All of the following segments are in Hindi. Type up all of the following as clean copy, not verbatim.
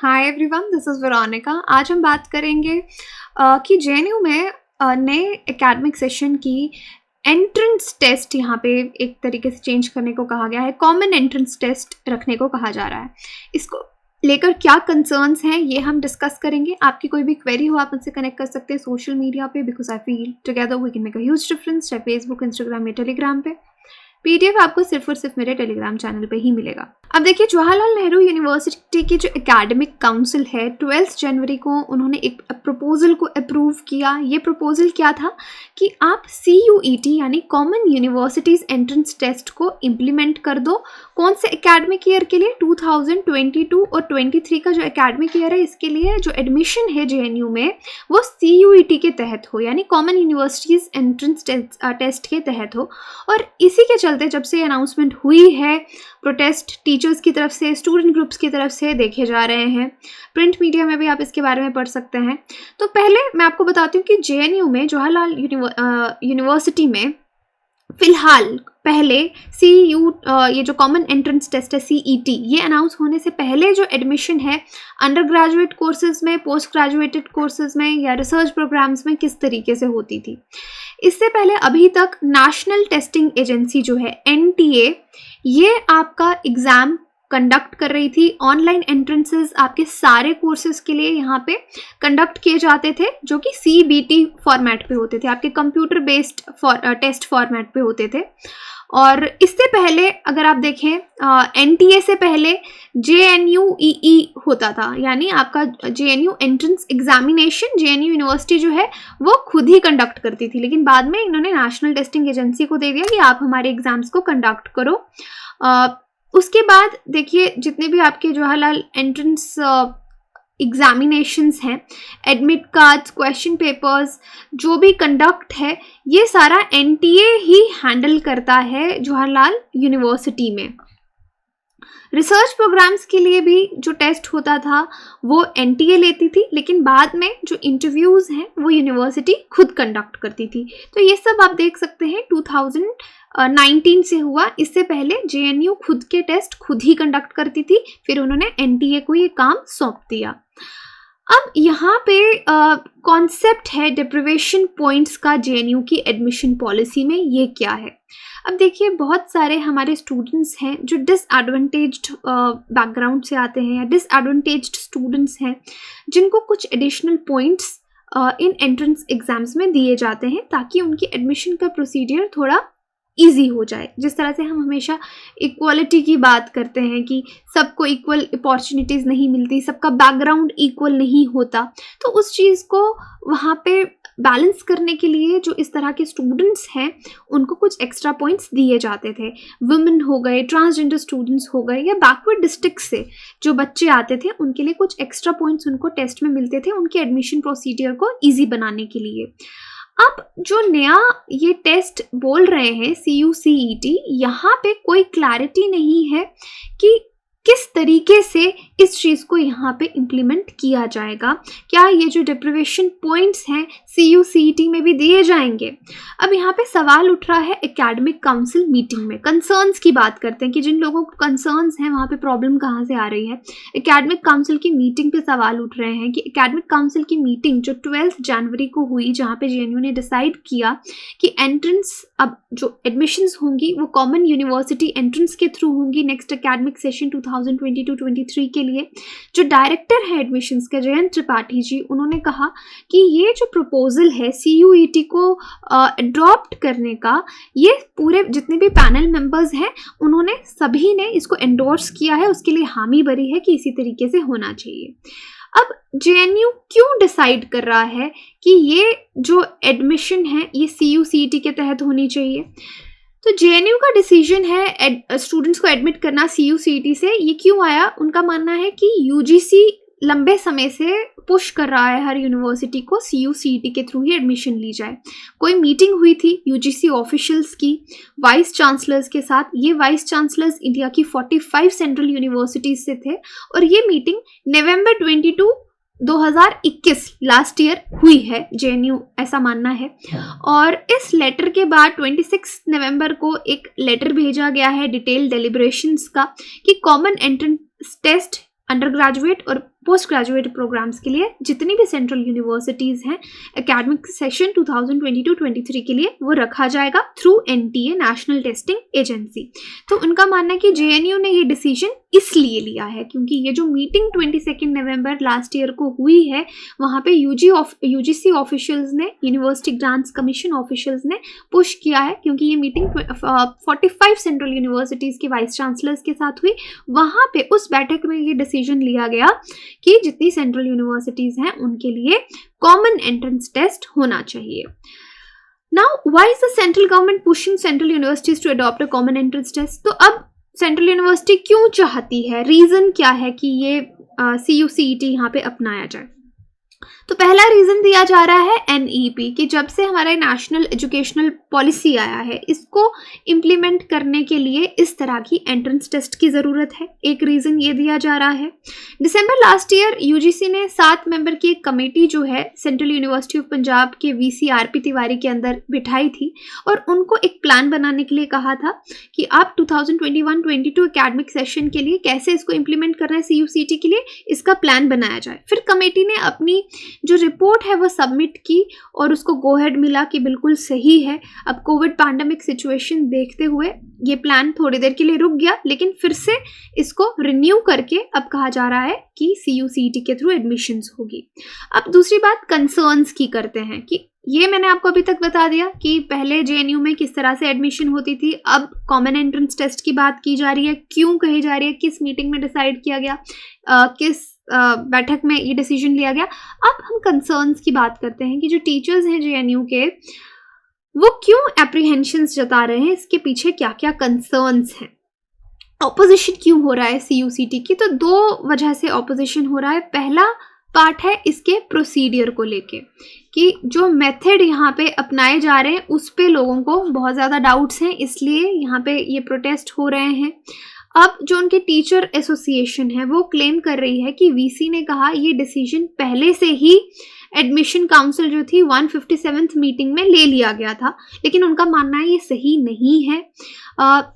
Hi everyone, this is Veronica. आज हम बात करेंगे कि जेएनयू में नए एकेडमिक सेशन की एंट्रेंस टेस्ट यहाँ पे एक तरीके से चेंज करने को कहा गया है। कॉमन एंट्रेंस टेस्ट रखने को कहा जा रहा है। इसको लेकर क्या कंसर्न्स हैं ये हम डिस्कस करेंगे। आपकी कोई भी क्वेरी हो आप मुझसे कनेक्ट कर सकते हैं सोशल मीडिया पे, because I feel together we can make a huge difference, चाहे फेसबुक, इंस्टाग्राम या टेलीग्राम पे। पीडीएफ आपको सिर्फ और सिर्फ मेरे टेलीग्राम चैनल पे ही मिलेगा। अब देखिए, जवाहरलाल नेहरू यूनिवर्सिटी की जो एकेडमिक काउंसिल है 12 जनवरी को उन्होंने एक प्रपोजल को अप्रूव किया। ये प्रपोजल क्या था कि आप CUET यानी कॉमन यूनिवर्सिटीज़ एंट्रेंस टेस्ट को इम्प्लीमेंट कर दो। कौन से एकेडमिक ईयर के लिए? 2022 और 23 का जो एकेडमिक ईयर है इसके लिए जो एडमिशन है JNU में वो CUET के तहत हो, यानी कॉमन यूनिवर्सिटीज़ एंट्रेंस टेस्ट के तहत हो। और इसी के चलते जब से अनाउंसमेंट हुई है, प्रोटेस्ट टीचर्स की तरफ से, स्टूडेंट ग्रुप्स की तरफ से देखे जा रहे हैं। प्रिंट मीडिया में भी आप इसके बारे में पढ़ सकते हैं। तो पहले मैं आपको बताती हूँ कि JNU में, जवाहरलाल यूनिवर्सिटी में फिलहाल पहले ये जो कॉमन एंट्रेंस टेस्ट है CET, ये अनाउंस होने से पहले जो एडमिशन है अंडर ग्रेजुएट कोर्सेज में, पोस्ट ग्रेजुएटेड कोर्सेज में या रिसर्च प्रोग्राम्स में किस तरीके से होती थी। इससे पहले अभी तक नेशनल टेस्टिंग एजेंसी जो है NTA, ये आपका एग्ज़ाम कंडक्ट कर रही थी। ऑनलाइन एंट्रेंसेस आपके सारे कोर्सेज के लिए यहाँ पे कंडक्ट किए जाते थे, जो कि CBT फॉर्मेट पे होते थे, आपके कंप्यूटर बेस्ड टेस्ट फॉर्मेट पे होते थे। और इससे पहले अगर आप देखें, NTA से पहले JNUEE होता था, यानी आपका JNU entrance examination JNU university जो है वो खुद ही कंडक्ट करती थी। लेकिन बाद में इन्होंने नेशनल टेस्टिंग एजेंसी को दे दिया कि आप हमारे एग्जाम्स को कंडक्ट करो। उसके बाद देखिए, जितने भी आपके जवाहरलाल एंट्रेंस एग्जामिनेशंस हैं, एडमिट कार्ड्स, क्वेश्चन पेपर्स, जो भी कंडक्ट है, ये सारा NTA ही हैंडल करता है जवाहरलाल यूनिवर्सिटी में। रिसर्च प्रोग्राम्स के लिए भी जो टेस्ट होता था वो NTA लेती थी, लेकिन बाद में जो इंटरव्यूज़ हैं वो यूनिवर्सिटी खुद कंडक्ट करती थी। तो ये सब आप देख सकते हैं 2019 से हुआ। इससे पहले JNU खुद के टेस्ट खुद ही कंडक्ट करती थी, फिर उन्होंने NTA को ये काम सौंप दिया। अब यहाँ पे कॉन्सेप्ट है डिप्रिवेशन पॉइंट्स का JNU की एडमिशन पॉलिसी में, ये क्या है। अब देखिए, बहुत सारे हमारे स्टूडेंट्स हैं जो डिसएडवांटेज्ड बैकग्राउंड से आते हैं या डिसएडवांटेज्ड स्टूडेंट्स हैं, जिनको कुछ additional points in entrance exams में दिए जाते हैं ताकि उनकी एडमिशन का प्रोसीडियर थोड़ा ईजी हो जाए। जिस तरह से हम हमेशा इक्वालिटी की बात करते हैं कि सबको इक्वल अपॉर्चुनिटीज़ नहीं मिलती, सबका बैकग्राउंड इक्वल नहीं होता, तो उस चीज़ को वहाँ पे बैलेंस करने के लिए जो इस तरह के स्टूडेंट्स हैं उनको कुछ एक्स्ट्रा पॉइंट्स दिए जाते थे। वुमेन हो गए, ट्रांसजेंडर स्टूडेंट्स हो गए, या बैकवर्ड डिस्ट्रिक्ट से जो बच्चे आते थे उनके लिए कुछ एक्स्ट्रा पॉइंट्स उनको टेस्ट में मिलते थे, उनके एडमिशन प्रोसीडियर को ईजी बनाने के लिए। अब जो नया ये टेस्ट बोल रहे हैं CUCET, यहाँ पे कोई क्लैरिटी नहीं है कि किस तरीके से इस चीज़ को यहाँ पे इम्प्लीमेंट किया जाएगा। क्या ये जो डिप्रिवेशन पॉइंट्स हैं CUCET में भी दिए जाएंगे? अब यहाँ पे सवाल उठ रहा है एकेडमिक काउंसिल मीटिंग में। कंसर्न्स की बात करते हैं कि जिन लोगों को कंसर्न्स हैं वहाँ पे प्रॉब्लम कहाँ से आ रही है। एकेडमिक काउंसिल की मीटिंग पे सवाल उठ रहे हैं कि एकेडमिक काउंसिल की मीटिंग जो 12 जनवरी को हुई, जहाँ पे JNU ने डिसाइड किया कि एंट्रेंस, अब जो एडमिशन्स होंगी वो कॉमन यूनिवर्सिटी एंट्रेंस के थ्रू होंगी नेक्स्ट एकेडमिक सेशन 2022-23 के लिए। जो डायरेक्टर है एडमिशन्स के, जयंत त्रिपाठी जी, उन्होंने कहा कि ये जो प्रपोजल है CUET को अडॉप्ट करने का, ये पूरे जितने भी पैनल मेंबर्स हैं उन्होंने सभी ने इसको एंडोर्स किया है, उसके लिए हामी भरी है कि इसी तरीके से होना चाहिए। अब JNU क्यों डिसाइड कर रहा है कि ये जो एडमिशन है ये CUCET के तहत होनी चाहिए? तो JNU का डिसीजन है स्टूडेंट्स को एडमिट करना CUCET से। ये क्यों आया? उनका मानना है कि UGC लंबे समय से पुश कर रहा है हर यूनिवर्सिटी को CUCET के थ्रू ही एडमिशन ली जाए। कोई मीटिंग हुई थी UGC ऑफिशियल्स की वाइस चांसलर्स के साथ। ये वाइस चांसलर्स इंडिया की 45 सेंट्रल यूनिवर्सिटीज से थे, और ये मीटिंग नवंबर 22 2021 लास्ट ईयर हुई है, JNU ऐसा मानना है। और इस लेटर के बाद 26 नवंबर को एक लेटर भेजा गया है डिटेल डेलिब्रेशंस का कि common entrance test undergraduate और पोस्ट ग्रेजुएट प्रोग्राम्स के लिए जितनी भी सेंट्रल यूनिवर्सिटीज़ हैं एकेडमिक सेशन 2022-23 के लिए वो रखा जाएगा through NTA national testing agency. तो उनका मानना है कि JNU ने ये डिसीजन इसलिए लिया है क्योंकि ये जो मीटिंग 22 नवंबर लास्ट ईयर को हुई है वहाँ पे UGC ऑफिशियल्स ने, यूनिवर्सिटी ग्रांट्स कमीशन ऑफिशियल्स ने पुश किया है क्योंकि ये मीटिंग 45 सेंट्रल यूनिवर्सिटीज़ के वाइस चांसलर्स के साथ हुई। वहाँ पे उस बैठक में ये डिसीजन लिया गया कि जितनी सेंट्रल यूनिवर्सिटीज़ हैं उनके लिए कॉमन एंट्रेंस टेस्ट होना चाहिए। Now why is the central government pushing central universities to adopt a common entrance test? तो अब सेंट्रल यूनिवर्सिटी क्यों चाहती है, रीज़न क्या है कि ये CUCET यहाँ पे अपनाया जाए? तो पहला रीज़न दिया जा रहा है NEP कि जब से हमारा नेशनल एजुकेशनल पॉलिसी आया है इसको इम्प्लीमेंट करने के लिए इस तरह की एंट्रेंस टेस्ट की ज़रूरत है। एक रीज़न ये दिया जा रहा है। दिसंबर लास्ट ईयर UGC ने 7 मेंबर की एक कमेटी जो है सेंट्रल यूनिवर्सिटी ऑफ पंजाब के VC RP तिवारी के अंदर बिठाई थी और उनको एक प्लान बनाने के लिए कहा था कि आप 2021-22 एकेडमिक सेशन के लिए कैसे इसको इम्प्लीमेंट करना है CUCET के लिए, इसका प्लान बनाया जाए। फिर कमेटी ने अपनी जो रिपोर्ट है वो सबमिट की और उसको गो हेड मिला कि बिल्कुल सही है। अब कोविड पैंडेमिक सिचुएशन देखते हुए ये प्लान थोड़ी देर के लिए रुक गया, लेकिन फिर से इसको रिन्यू करके अब कहा जा रहा है कि CUCET के थ्रू एडमिशन्स होगी। अब दूसरी बात कंसर्न्स की करते हैं कि ये मैंने आपको अभी तक बता दिया कि पहले JNU में किस तरह से एडमिशन होती थी, अब कॉमन एंट्रेंस टेस्ट की बात की जा रही है, क्यों कही जा रही है, किस मीटिंग में डिसाइड किया गया, किस बैठक में ये डिसीजन लिया गया। अब हम कंसर्न्स की बात करते हैं कि जो टीचर्स हैं JNU के वो क्यों एप्रीहेंशंस जता रहे हैं, इसके पीछे क्या क्या कंसर्न्स हैं, ऑपोजिशन क्यों हो रहा है CUCET की। तो 2 वजह से ऑपोजिशन हो रहा है। पहला पार्ट है इसके प्रोसीडियर को लेके कि जो मेथड यहाँ पे अपनाए जा रहे हैं उस पे लोगों को बहुत ज़्यादा डाउट्स हैं, इसलिए यहाँ पे ये प्रोटेस्ट हो रहे हैं। अब जो उनके टीचर एसोसिएशन है वो क्लेम कर रही है कि VC ने कहा ये डिसीजन पहले से ही एडमिशन काउंसिल जो थी 157th मीटिंग में ले लिया गया था, लेकिन उनका मानना है ये सही नहीं है।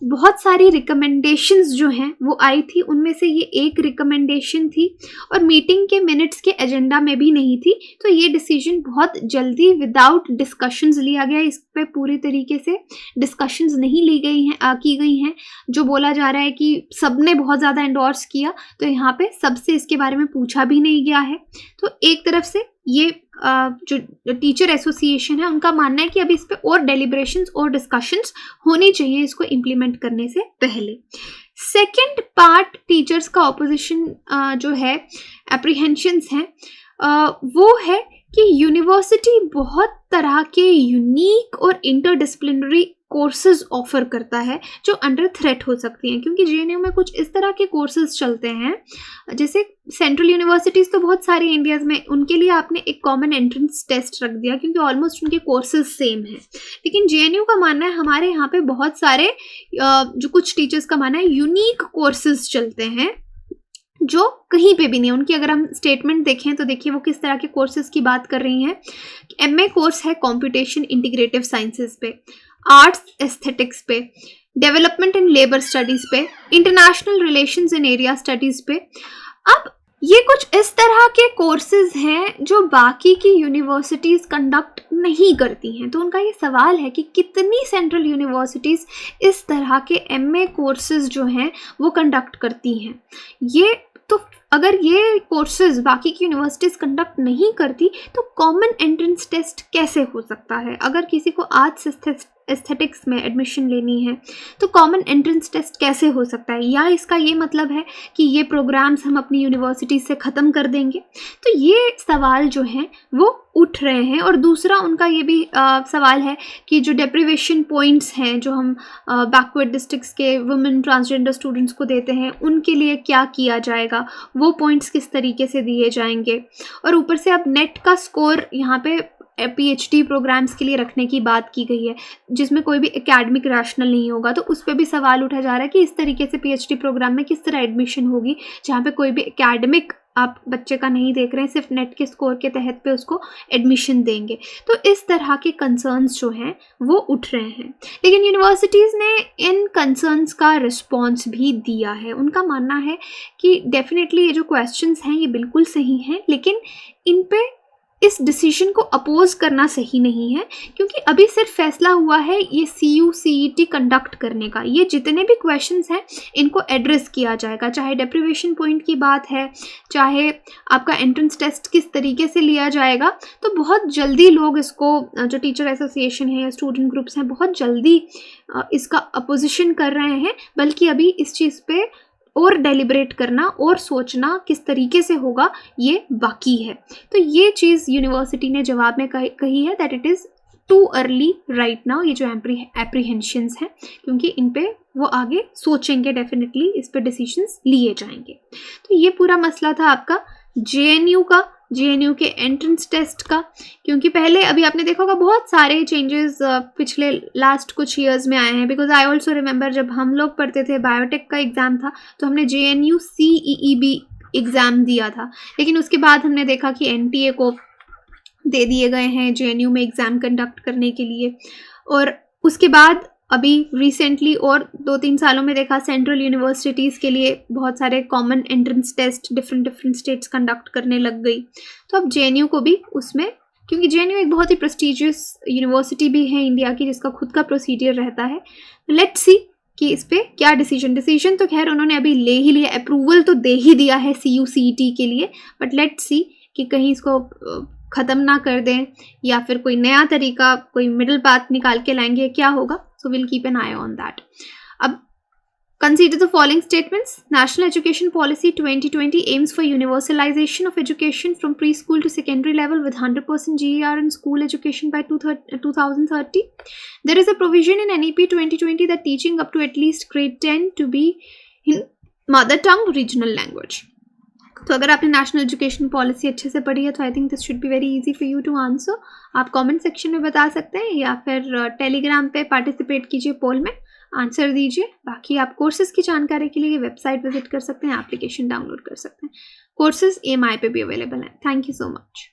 बहुत सारी रिकमेंडेशंस जो हैं वो आई थी, उनमें से ये एक रिकमेंडेशन थी और मीटिंग के मिनट्स के एजेंडा में भी नहीं थी। तो ये डिसीजन बहुत जल्दी विदाउट डिस्कशंस लिया गया, इस पर पूरी तरीके से डिस्कशंस नहीं ली गई हैं की गई हैं। जो बोला जा रहा है कि सबने बहुत ज़्यादा एंडोर्स किया, तो यहाँ पे सबसे इसके बारे में पूछा भी नहीं गया है। तो एक तरफ से ये जो टीचर एसोसिएशन है उनका मानना है कि अभी इस पे और डेलिब्रेशंस और डिस्कशंस होनी चाहिए इसको इम्प्लीमेंट करने से पहले। सेकंड पार्ट टीचर्स का ऑपोजिशन जो है, एप्रीहेंशंस हैं, वो है कि यूनिवर्सिटी बहुत तरह के यूनिक और इंटरडिसिप्लिनरी कोर्सेज ऑफर करता है जो अंडर थ्रेट हो सकती हैं, क्योंकि JNU में कुछ इस तरह के कोर्सेज चलते हैं जैसे सेंट्रल यूनिवर्सिटीज़ तो बहुत सारी इंडियाज़ में, उनके लिए आपने एक कॉमन एंट्रेंस टेस्ट रख दिया क्योंकि ऑलमोस्ट उनके कोर्सेज सेम हैं। लेकिन JNU का मानना है हमारे यहाँ पे बहुत सारे जो कुछ टीचर्स का मानना है यूनिक कोर्सेज चलते हैं जो कहीं पे भी नहीं। उनकी अगर हम स्टेटमेंट देखें तो देखिए वो किस तरह के कोर्सेज की बात कर रही हैं। MA कोर्स है कंप्यूटेशन इंटीग्रेटिव साइंसेज पे, आर्ट्स एस्थेटिक्स पे, डेवलपमेंट एंड लेबर स्टडीज़ पे, international relations in area studies पे। अब ये कुछ इस तरह के कोर्सेज हैं जो बाकी की यूनिवर्सिटीज़ कंडक्ट नहीं करती हैं। तो उनका ये सवाल है कि कितनी सेंट्रल यूनिवर्सिटीज़ इस तरह के MA कोर्सेज जो हैं वो कंडक्ट करती हैं। ये तो अगर ये कोर्सेज बाकी की यूनिवर्सिटीज़ कंडक्ट नहीं करती तो कॉमन एंट्रेंस टेस्ट कैसे हो सकता है? अगर किसी को आर्ट्स एस्थेटिक्स में एडमिशन लेनी है तो कॉमन एंट्रेंस टेस्ट कैसे हो सकता है? या इसका ये मतलब है कि ये प्रोग्राम्स हम अपनी यूनिवर्सिटी से ख़त्म कर देंगे? तो ये सवाल जो हैं वो उठ रहे हैं। और दूसरा उनका ये भी सवाल है कि जो डेप्रिवेशन पॉइंट्स हैं जो हम बैकवर्ड डिस्ट्रिक्ट्स के वुमेन ट्रांसजेंडर स्टूडेंट्स को देते हैं, उनके लिए क्या किया जाएगा, वो पॉइंट्स किस तरीके से दिए जाएंगे। और ऊपर से अब नेट का स्कोर यहाँ पे PhD प्रोग्राम्स के लिए रखने की बात की गई है जिसमें कोई भी एकेडमिक रैशनल नहीं होगा। तो उस पर भी सवाल उठा जा रहा है कि इस तरीके से PhD प्रोग्राम में किस तरह एडमिशन होगी जहाँ पे कोई भी एकेडमिक आप बच्चे का नहीं देख रहे हैं, सिर्फ नेट के स्कोर के तहत पे उसको एडमिशन देंगे। तो इस तरह के कंसर्न्स जो हैं वो उठ रहे हैं, लेकिन यूनिवर्सिटीज़ ने इन कंसर्न्स का रिस्पॉन्स भी दिया है। उनका मानना है कि डेफिनेटली ये जो क्वेश्चंस हैं ये बिल्कुल सही हैं, लेकिन इन पे इस डिसीजन को अपोज करना सही नहीं है, क्योंकि अभी सिर्फ फैसला हुआ है ये CUCET कंडक्ट करने का। ये जितने भी क्वेश्चंस हैं इनको एड्रेस किया जाएगा, चाहे डेप्रिवेशन पॉइंट की बात है, चाहे आपका एंट्रेंस टेस्ट किस तरीके से लिया जाएगा। तो बहुत जल्दी लोग इसको, जो टीचर एसोसिएशन है या स्टूडेंट ग्रुप्स हैं, बहुत जल्दी इसका अपोजिशन कर रहे हैं, बल्कि अभी इस चीज़ पे और डेलिब्रेट करना और सोचना किस तरीके से होगा ये बाकी है। तो ये चीज़ यूनिवर्सिटी ने जवाब में कही है that it is too early right now, ये जो एप्रीहेंशंस हैं, क्योंकि इन पे वो आगे सोचेंगे, डेफिनेटली इस पे डिसीजंस लिए जाएंगे। तो ये पूरा मसला था आपका JNU का, JNU के एंट्रेंस टेस्ट का। क्योंकि पहले अभी आपने देखा होगा बहुत सारे चेंजेस पिछले लास्ट कुछ ईयर्स में आए हैं, बिकॉज आई ऑल्सो रिमेंबर जब हम लोग पढ़ते थे बायोटेक का एग्ज़ाम था तो हमने JNU CEEB एग्ज़ाम दिया था, लेकिन उसके बाद हमने देखा कि NTA को दे दिए गए हैं JNU में एग्ज़ाम कंडक्ट करने के लिए। और उसके बाद अभी रिसेंटली और 2-3 सालों में देखा सेंट्रल यूनिवर्सिटीज़ के लिए बहुत सारे common entrance taste different states conduct करने लग गई। तो अब JNU को भी उसमें, क्योंकि JNU एक बहुत ही प्रेस्टिजियस यूनिवर्सिटी भी है इंडिया की, जिसका खुद का प्रोसीजर रहता है। लेट्स सी कि इस पर क्या डिसीजन तो खैर उन्होंने अभी ले ही लिया, अप्रूवल तो दे ही दिया है CUCET के लिए, बट लेट्स सी कि कहीं इसको ख़त्म ना कर दें या फिर कोई नया तरीका, कोई मिडिल पाथ निकाल के लाएंगे, क्या होगा। So will keep an I on that. अब consider the following statements. National Education Policy 2020 aims for universalization of education from preschool to secondary level with 100% GER in school education by 2030. There is a provision in NEP 2020 that teaching up to at least grade 10 to be in mother tongue regional language. तो अगर आपने नेशनल एजुकेशन पॉलिसी अच्छे से पढ़ी है तो I think this should be very easy for you to answer. आप कमेंट सेक्शन में बता सकते हैं या फिर टेलीग्राम पे पार्टिसिपेट कीजिए, पोल में आंसर दीजिए। बाकी आप कोर्सेज की जानकारी के लिए वेबसाइट विजिट कर सकते हैं, एप्लीकेशन डाउनलोड कर सकते हैं। कोर्सेज EMI पे भी अवेलेबल हैं। Thank you so much.